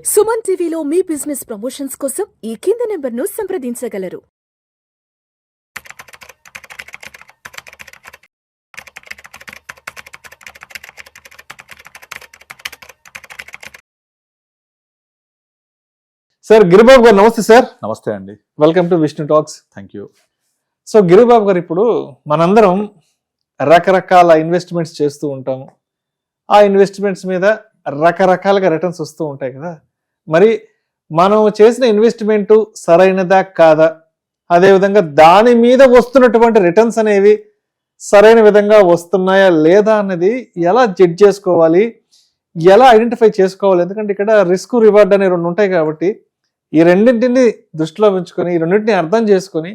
సుమన్ టీవీలో మీ business promotions కోసం ఈ కింది నెంబర్ను సంప్రదించగలరు. సార్ గిరిబాబు గారు నమస్తే సార్. నమస్తే అండి. Welcome to Vishnu talks. Thank you. So Giribabu గారు, ఇప్పుడు మనందరం రకరకాల ఇన్వెస్ట్మెంట్స్ చేస్తూ ఉంటాము. ఆ ఇన్వెస్ట్మెంట్స్ మీద రకరకాలుగా రిటర్న్స్ వస్తూ ఉంటాయి కదా. మరి మనం చేసిన ఇన్వెస్ట్మెంట్ సరైనదా కాదా, అదేవిధంగా దాని మీద వస్తున్నటువంటి రిటర్న్స్ అనేవి సరైన విధంగా వస్తున్నాయా లేదా అన్నది ఎలా జడ్జ్ చేసుకోవాలి, ఎలా ఐడెంటిఫై చేసుకోవాలి? ఎందుకంటే ఇక్కడ రిస్క్ రివార్డ్ అనే రెండు ఉంటాయి కాబట్టి ఈ రెండింటిని దృష్టిలో ఉంచుకొని, ఈ రెండింటిని అర్థం చేసుకొని,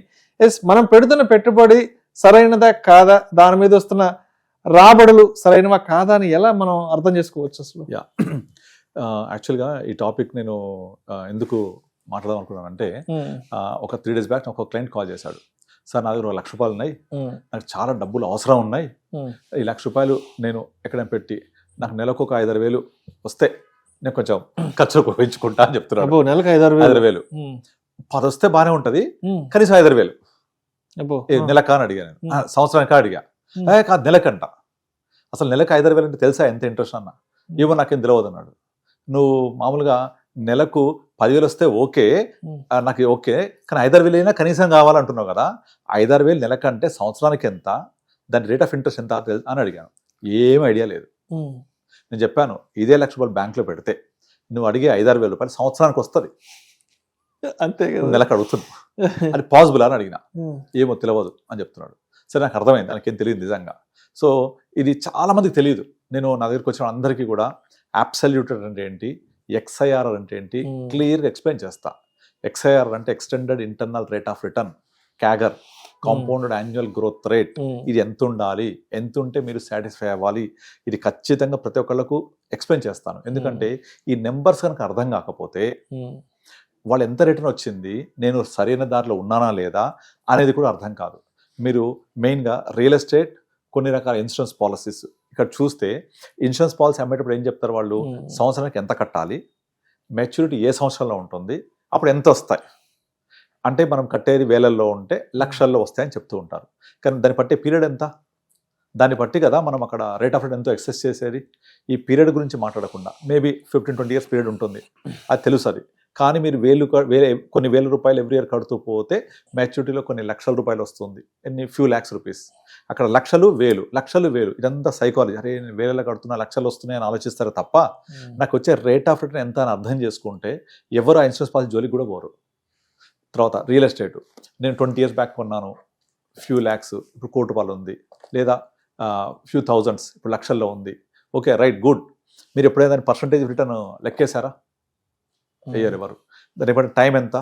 మనం పెడుతున్న పెట్టుబడి సరైనదా కాదా, దాని మీద వస్తున్న రాబడులు సరైనవా కాదా అని ఎలా మనం అర్థం చేసుకోవచ్చు అసలు? యాక్చువల్గా ఈ టాపిక్ నేను ఎందుకు మాట్లాడదాం అనుకున్నానంటే, ఒక 3 days బ్యాక్ ఒక క్లయింట్ కాల్ చేశాడు. సార్, నా దగ్గర ₹1,00,000 ఉన్నాయి, నాకు చాలా డబ్బులు అవసరం ఉన్నాయి, ఈ ₹1,00,000 నేను ఎక్కడైనా పెట్టి నాకు నెలకు ఒక 5,000 వస్తే నేను కొంచెం ఖర్చు పెంచుకుంటా అని చెప్తున్నాను. నెలకు 5,000 10 వస్తే బాగానే ఉంటది, కనీసం 5,000 నెలకా అని అడిగాను. సంవత్సరానికా అడిగా. కాదు, నెలకంట. అసలు నెలకు 5,000 అంటే తెలుసా ఎంత ఇంట్రెస్ట్ అన్న? ఏమో నాకేం తెలియదు అన్నాడు. నువ్వు మామూలుగా నెలకు 10,000 వస్తే ఓకే, నాకు ఓకే, కానీ 5,000 అయినా కనీసం కావాలంటున్నావు కదా. 5,000 నెలకంటే సంవత్సరానికి ఎంత, దాని రేట్ ఆఫ్ ఇంట్రెస్ట్ ఎంత అని అడిగాను. ఏం ఐడియా లేదు. నేను చెప్పాను, ఇదే ₹1,00,000 బ్యాంకులో పెడితే నువ్వు అడిగే 5,000-6,000 సంవత్సరానికి వస్తుంది, అంతే కదా. నెలకు అడుగుతున్నావు, అది పాసిబుల్ అని అడిగిన. ఏమో తెలియదు అని చెప్తున్నాడు. సరే, నాకు అర్థమైంది, నాకేం తెలియదు నిజంగా. సో ఇది చాలా మందికి తెలియదు. నేను నా దగ్గరికి వచ్చిన అందరికీ కూడా అబ్సల్యూట్ అంటే ఏంటి, XIRR అంటే ఏంటి క్లియర్గా ఎక్స్ప్లెయిన్ చేస్తా. XIRR అంటే extended internal rate of return, CAGR, compounded annual growth rate. ఇది ఎంత ఉండాలి, ఎంత ఉంటే మీరు సాటిస్ఫై అవ్వాలి, ఇది ఖచ్చితంగా ప్రతి ఒక్కళ్ళకు ఎక్స్ప్లెయిన్ చేస్తాను. ఎందుకంటే ఈ నెంబర్స్ కనుక అర్థం కాకపోతే వాళ్ళు ఎంత రిటర్న్ వచ్చింది, నేను సరైన దారిలో ఉన్నానా లేదా అనేది కూడా అర్థం కాదు. మీరు మెయిన్గా రియల్ ఎస్టేట్, కొన్ని రకాల ఇన్సూరెన్స్ పాలసీస్ ఇక్కడ చూస్తే, ఇన్సూరెన్స్ పాలసీ అమ్మేటప్పుడు ఏం చెప్తారు వాళ్ళు, సంవత్సరానికి ఎంత కట్టాలి, మెచ్యూరిటీ ఏ సంవత్సరంలో ఉంటుంది, అప్పుడు ఎంత వస్తాయి అంటే మనం కట్టేది వేలల్లో ఉంటే లక్షల్లో వస్తాయని చెప్తూ ఉంటారు. కానీ దాన్ని పట్టే పీరియడ్ ఎంత, దాన్ని బట్టి కదా మనం అక్కడ రేట్ ఆఫ్ రిటర్న్ ఎంతో ఎక్సెస్ చేసేది. ఈ పీరియడ్ గురించి మాట్లాడకుండా మేబీ 15-20 years పీరియడ్ ఉంటుంది, అది తెలుసు. అది కానీ మీరు కొన్ని వేల రూపాయలు ఎవ్రీ ఇయర్ కడుతూ పోతే మెచ్యూరిటీలో కొన్ని లక్షల రూపాయలు వస్తుంది. ఎన్ని ఫ్యూ ల్యాక్స్ రూపీస్. అక్కడ లక్షలు వేలు, లక్షలు వేలు, ఇదంతా సైకాలజీ. అరే నేను వేలలో కడుతున్నా, లక్షలు వస్తున్నాయి అని ఆలోచిస్తారు తప్ప నాకు వచ్చే రేట్ ఆఫ్ రిటర్న్ ఎంత అని అర్థం చేసుకుంటే ఎవరు ఆ ఇన్సూరెన్స్ పాలసీ జోలికి కూడా పోరు. తర్వాత రియల్ ఎస్టేట్, నేను 20 years బ్యాక్ కొన్నాను, ఫ్యూ ల్యాక్స్, ఇప్పుడు ₹1,00,00,000 ఉంది, లేదా ఫ్యూ థౌజండ్స్ ఇప్పుడు లక్షల్లో ఉంది. Okay, right, good. మీరు ఎప్పుడైనా దాని పర్సంటేజ్ రిటర్న్ లెక్కేశారా? అయ్యారు ఎవరు? దాని బట్టి టైం ఎంత?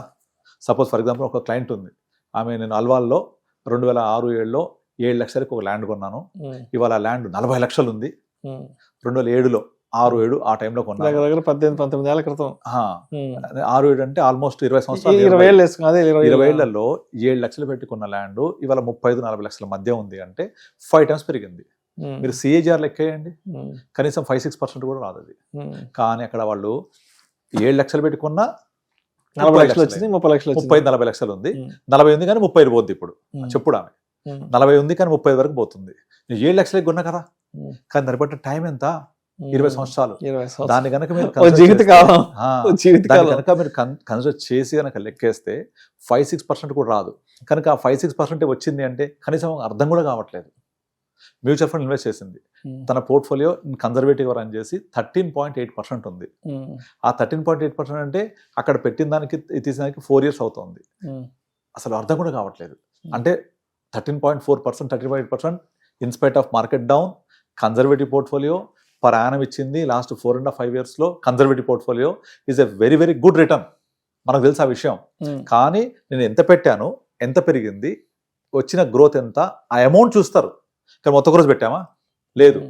సపోజ్ ఫర్ ఎగ్జాంపుల్ ఒక క్లయింట్ ఉంది, ఆమె నేను అల్వాల్లో 2006-07లో 7 లక్షలకి ఒక ల్యాండ్ కొన్నాను. ఇవాళ ల్యాండ్ 40 లక్షలు ఉంది. 2007లో 6-7 ఆ టైంలో కొన్నాను, దగ్గర 18-19 ఏళ్ల క్రితం. 6-7 అంటే ఆల్మోస్ట్ 20 సంవత్సరాలు. 20 ఏళ్లలో 7 లక్షలు పెట్టి కొన్న ల్యాండ్ ఇవాళ 35-40 లక్షల మధ్య ఉంది అంటే 5 times పెరిగింది. మీరు CAGR లెక్కేయండి, కనీసం 5-6% కూడా రాదు అది. కానీ అక్కడ వాళ్ళు 7 లక్షలు పెట్టుకున్నా 40 లక్షలు వచ్చింది, 30 లక్షలు, 30-40 లక్షలు ఉంది. 40 ఉంది కానీ 30 పోద్ది. ఇప్పుడు చెప్పుడు ఆమె 40 ఉంది కానీ 30 వరకు పోతుంది. 7 లక్షలకి కొన్నా కదా, కానీ దాన్ని బట్టి టైం ఎంత, 20 సంవత్సరాలు. దాన్ని కనుక మీరు కన్సిడర్ చేసి కనుక లెక్కేస్తే 5-6% కూడా రాదు. కనుక ఆ 5-6% వచ్చింది అంటే కనీసం అర్థం కూడా కావట్లేదు. మ్యూచువల్ ఫండ్ ఇన్వెస్ట్ చేసింది, తన పోర్ట్ఫోలియో కన్జర్వేటివ్ రన్ చేసి 13.8% ఉంది. ఆ 13.8% అంటే అక్కడ పెట్టిన దానికి తీసినానికి 4 years అవుతుంది. అసలు అర్థం కూడా కావట్లేదు. అంటే 13.4%, 13.8% in spite of market down, conservative portfolio per annum ఇచ్చింది. లాస్ట్ 4.5 yearsలో conservative portfolio is a very very good return. మనకు తెలుసు ఆ విషయం. కానీ నేను ఎంత పెట్టాను, ఎంత పెరిగింది, వచ్చిన గ్రోత్ ఎంత, ఆ అమౌంట్ చూస్తారు. కానీ మొత్తం రోజు పెట్టామా? లేదు.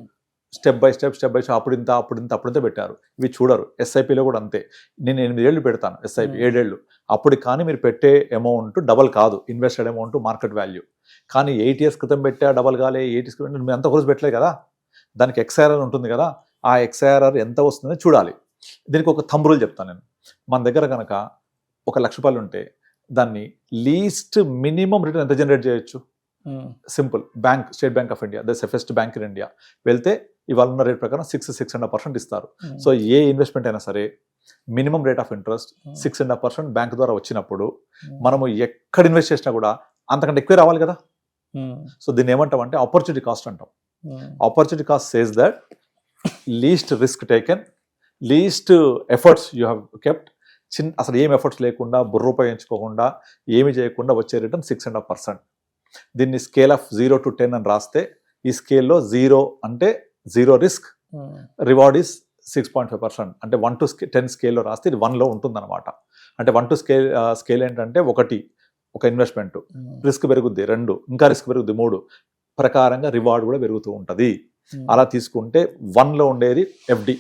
స్టెప్ బై స్టెప్ అప్పుడింత పెట్టారు. ఇవి చూడరు. SIPలో కూడా అంతే. నేను 8 ఏళ్ళు పెడతాను, SIP 7 ఏళ్ళు. అప్పుడు కానీ మీరు పెట్టే అమౌంట్ డబల్ కాదు, ఇన్వెస్టెడ్ అమౌంట్ మార్కెట్ వాల్యూ. కానీ 8 years క్రితం పెట్టా డబల్ కాలే, 8 years క్రితం మీరు అంత రోజు పెట్టలేదు కదా. దానికి XIRR ఉంటుంది కదా, ఆ XIRR ఎంత వస్తుందని చూడాలి. దీనికి ఒక థంబ్ రూల్ చెప్తాను నేను. మన దగ్గర కనుక ₹1,00,000 ఉంటే దాన్ని లీస్ట్ మినిమం రిటర్న్ ఎంత జనరేట్ చేయొచ్చు? Simple. Bank, state bank of India, the safest bank in India వెళ్తే ఇవాళ ఉన్న రేట్ ప్రకారం 6.5% ఇస్తారు. సో ఏ ఇన్వెస్ట్మెంట్ అయినా సరే minimum rate of interest 6.5% bank ద్వారా వచ్చినప్పుడు మనము ఎక్కడ ఇన్వెస్ట్ చేసినా కూడా అంతకంటే ఎక్కువ రావాలి కదా. సో దీన్ని ఏమంటాం అంటే ఆపర్చునిటీ కాస్ట్ అంటాం. Opportunity cost says that least risk taken, least efforts you have kept. అసలు ఏం ఎఫర్ట్స్ లేకుండా, బుర్ర ఉపయోగించుకోకుండా, ఏమి చేయకుండా వచ్చే రిటర్న్ 6.5%. దీన్ని స్కేల్ ఆఫ్ 0 to 10 అని రాస్తే ఈ స్కేల్లో 0 అంటే 0 రిస్క్, రివార్డ్ ఈస్ 6.5%. అంటే 1 to 10 స్కేల్లో రాస్తే ఇది 1లో ఉంటుందన్నమాట. అంటే 1 to స్కేల్ ఏంటంటే 1 ఒక ఇన్వెస్ట్మెంట్, రిస్క్ పెరుగుద్ది 2, ఇంకా రిస్క్ పెరుగుద్ది 3 ప్రకారంగా రివార్డ్ కూడా పెరుగుతూ ఉంటుంది. అలా తీసుకుంటే 1లో ఉండేది FD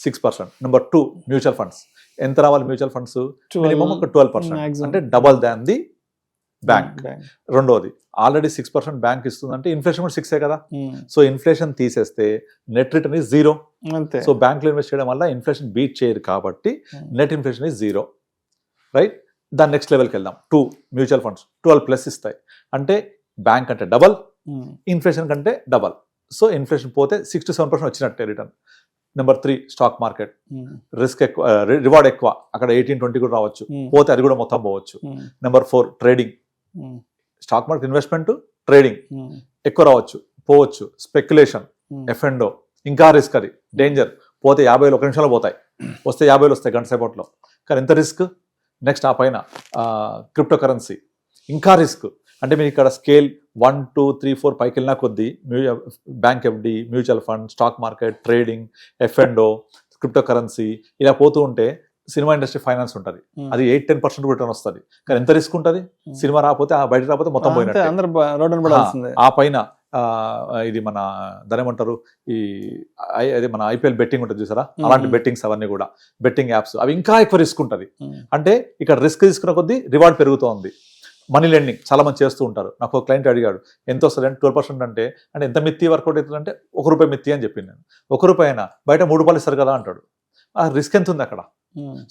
6%. Number 2 mutual funds. ఎంత రావాలి మ్యూచువల్ ఫండ్స్? మినిమం ఒక 12%, అంటే డబల్ దాన్ ది బ్యాంక్. రెండోది ఆల్రెడీ 6% బ్యాంక్ ఇస్తుందంటే ఇన్ఫ్లేషన్ కూడా 6 కదా. సో ఇన్ఫ్లేషన్ తీసేస్తే net return is 0. So bank లో ఇన్వెస్ట్ చేయడం వల్ల ఇన్ఫ్లేషన్ బీట్ చేయరు కాబట్టి నెట్ ఇన్ఫ్లేషన్ ఇస్ 0, రైట్. దాని నెక్స్ట్ లెవెల్కి వెళ్దాం. 2 మ్యూచువల్ ఫండ్స్ 12+ ఇస్తాయి. అంటే బ్యాంక్ అంటే డబల్, ఇన్ఫ్లేషన్ కంటే డబల్. సో ఇన్ఫ్లేషన్ పోతే 6 to 7% వచ్చినట్టే return. Number 3 stock market. Risk ఎక్కువ, రివార్డ్ ఎక్కువ. అక్కడ 18-20 కూడా రావచ్చు, పోతే అది కూడా మొత్తం పోవచ్చు. Number 4 trading. Stock market investment, trading ఎక్కువ రావచ్చు, పోవచ్చు. స్పెక్యులేషన్, F&O ఇంకా రిస్క్, అది డేంజర్. పోతే 50 1 నిమిషంలో పోతాయి, వస్తే 50 వస్తాయి గంట సేపట్లో, కానీ ఎంత రిస్క్. నెక్స్ట్ ఆ పైన క్రిప్టో కరెన్సీ, ఇంకా రిస్క్. అంటే మీరు ఇక్కడ స్కేల్ 1 2 3 4 పైకి వెళ్ళినా కొద్దీ bank FD, mutual fund, stock market, trading, F&O, crypto currency ఇలా పోతూ ఉంటే సినిమా ఇండస్ట్రీ, ఫైనాన్స్ ఉంటుంది, అది 8-10% రిటర్న్ వస్తుంది. కానీ ఎంత రిస్క్ ఉంటుంది? సినిమా రాకపోతే, బయట రాకపోతే మొత్తం పోయినట్టు. ఆ పైన ఇది మన దాని ఏమంటారు, అదే మన IPL బెట్టింగ్ ఉంటుంది చూసారా, అలాంటి బెట్టింగ్స్ అవన్నీ కూడా, బెట్టింగ్ యాప్స్, అవి ఇంకా ఎక్కువ రిస్క్ ఉంటుంది. అంటే ఇక్కడ రిస్క్ తీసుకున్న కొద్దీ రివార్డ్ పెరుగుతోంది. మనీ లెండింగ్ చాలా మంది చేస్తూ ఉంటారు. నాకు ఒక క్లయింట్ అడిగాడు, ఎంత వస్తుంది అంటే 12% అంటే ఎంత మిత్తి వర్కౌట్ అవుతుందంటే ₹1 మిత్తి అని చెప్పింది నేను. ₹1 అయినా బయట ₹3 ఇస్తారు కదా అంటాడు. ఆ రిస్క్ ఎంత ఉంది అక్కడ?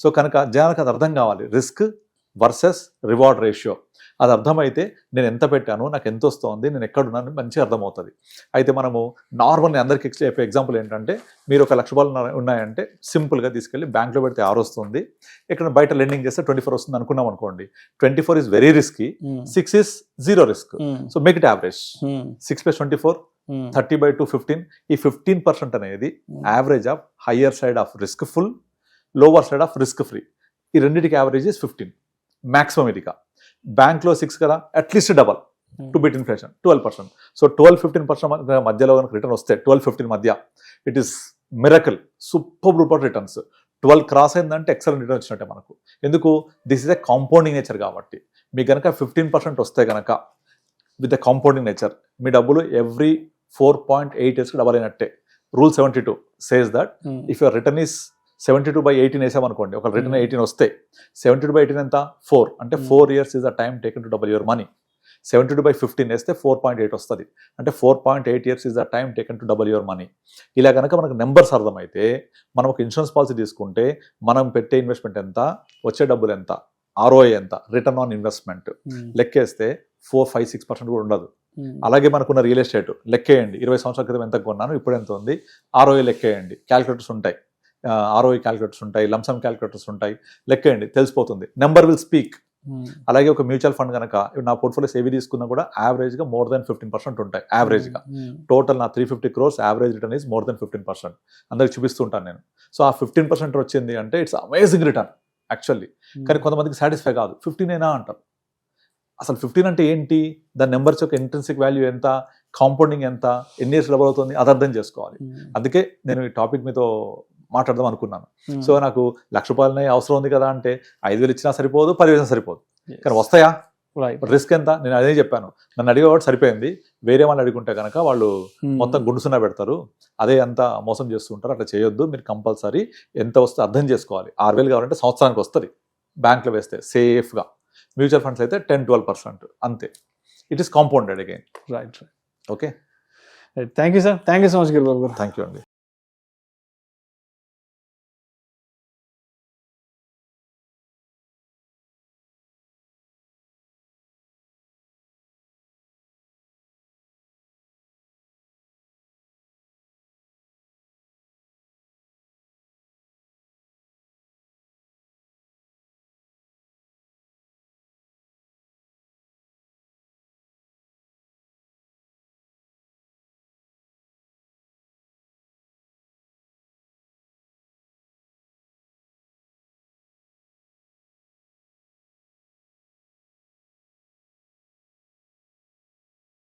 సో కనుక జనానికి అది అర్థం కావాలి, రిస్క్ వర్సెస్ రివార్డ్ రేషియో. అది అర్థమైతే నేను ఎంత పెట్టాను, నాకు ఎంత వస్తుంది, నేను ఎక్కడున్నాను మంచిగా అర్థమవుతుంది. అయితే మనము నార్మల్గా అందరికి చెప్పే ఎగ్జాంపుల్ ఏంటంటే, మీరు ₹1,00,000 ఉన్నాయంటే సింపుల్గా తీసుకెళ్ళి బ్యాంక్లో పెడితే 6 వస్తుంది, ఇక్కడ బయట లెండింగ్ చేస్తే 24 వస్తుంది అనుకున్నాం అనుకోండి. 24 is very risky, 6 is 0 risk. So make it average. 6 + 24 30/2 15. ఈ 15% అనేది average of higher side of risk full, lower side of risk free. ఈ రెండింటికి యావరేజ్ ఇస్ 15 మ్యాక్సిమం. ఇదిగా బ్యాంక్లో 6 కదా, at least double two bit inflation 12%. So 12-15% మధ్యలో కనుక రిటర్న్ వస్తే 12-15 మధ్య, it is miracle, super duper returns. 12 cross అయిందంటే ఎక్సలెంట్ రిటర్న్ వచ్చినట్టే మనకు. ఎందుకు? This is a compounding nature కాబట్టి. మీకు కనుక 15% వస్తే కనుక విత్ ద కాంపౌండింగ్ నేచర్, మీ డబ్బులు ఎవ్రీ 4.8 yearsకి డబల్ అయినట్టే. Rule 72 says that if your return is 72/18 వేసామనుకోండి, ఒక రిటర్న్ 18 వస్తే 72/18 ఎంత? 4. అంటే 4 years is the time taken to double your money. 72/15 వేస్తే 4.8 వస్తుంది. అంటే 4.8 years is the time taken to double your money. ఇలా కనుక మనకు నెంబర్స్ అర్థమైతే, మనం ఒక ఇన్సూరెన్స్ పాలసీ తీసుకుంటే మనం పెట్టే ఇన్వెస్ట్మెంట్ ఎంత, వచ్చే డబ్బులు ఎంత, ROI ఎంత, రిటర్న్ ఆన్ ఇన్వెస్ట్మెంట్ లెక్కేస్తే 4-5-6% కూడా ఉండదు. అలాగే మనకున్న రియల్ ఎస్టేట్ లెక్కేయండి, 20 సంవత్సరాల క్రితం ఎంత కొన్నాను, ఇప్పుడు ఎంత ఉంది, ROI లెక్కేయండి. క్యాలిక్యులేటర్స్ ఉంటాయి, ROI క్యాలిక్యులేటర్స్ ఉంటాయి, లంసమ్ క్యాలిక్యులేటర్స్ ఉంటాయి, లెక్కేయండి, తెలిసిపోతుంది. Number will speak. అలాగే ఒక మ్యూచువల్ ఫండ్ కనుక నా పోర్ట్ఫోలియోస్ ఏవి తీసుకున్నా కూడా యావరేజ్గా more than 15% ఉంటాయి. యావరేజ్గా టోటల్ నా 350 crores average return is more than 15%. అందరికి చూపిస్తుంటాను నేను. సో ఆ 15% వచ్చింది అంటే ఇట్స్ అమేజింగ్ రిటర్న్ యాక్చువల్లీ. కానీ కొంతమందికి సాటిస్ఫై కాదు, 15 అయినా అంటారు. అసలు 15 అంటే ఏంటి, దాని నెంబర్స్ యొక్క ఇంట్రెన్సిక్ వాల్యూ ఎంత, కాంపౌండింగ్ ఎంత, ఎన్ని ఇయర్స్ డబుల్ అవుతుంది, అది అర్థం చేసుకోవాలి. అందుకే నేను ఈ టాపిక్ మీతో మాట్లాడదాం అనుకున్నాను. సో నాకు ₹1,00,000 అవసరం ఉంది కదా అంటే 5,000 ఇచ్చినా సరిపోదు, 10,000 సరిపోదు, కానీ వస్తాయా, రిస్క్ ఎంత? నేను అదే చెప్పాను. నన్ను అడిగేవాడు సరిపోయింది, వేరే వాళ్ళు అడుగుంటే కనుక వాళ్ళు మొత్తం గుండుసున్నా పెడతారు, అదే అంతా మోసం చేస్తూ ఉంటారు. అట్లా చేయొద్దు. మీరు కంపల్సరీ ఎంత వస్తే అర్థం చేసుకోవాలి. 6,000 కావాలంటే సంవత్సరానికి వస్తుంది బ్యాంక్లో వేస్తే సేఫ్గా. మ్యూచువల్ ఫండ్స్ అయితే 10-12% అంతే. It is compounded again. Right. Okay, thank you sir. Thank you so much Giribabu garu. Thank you అండి.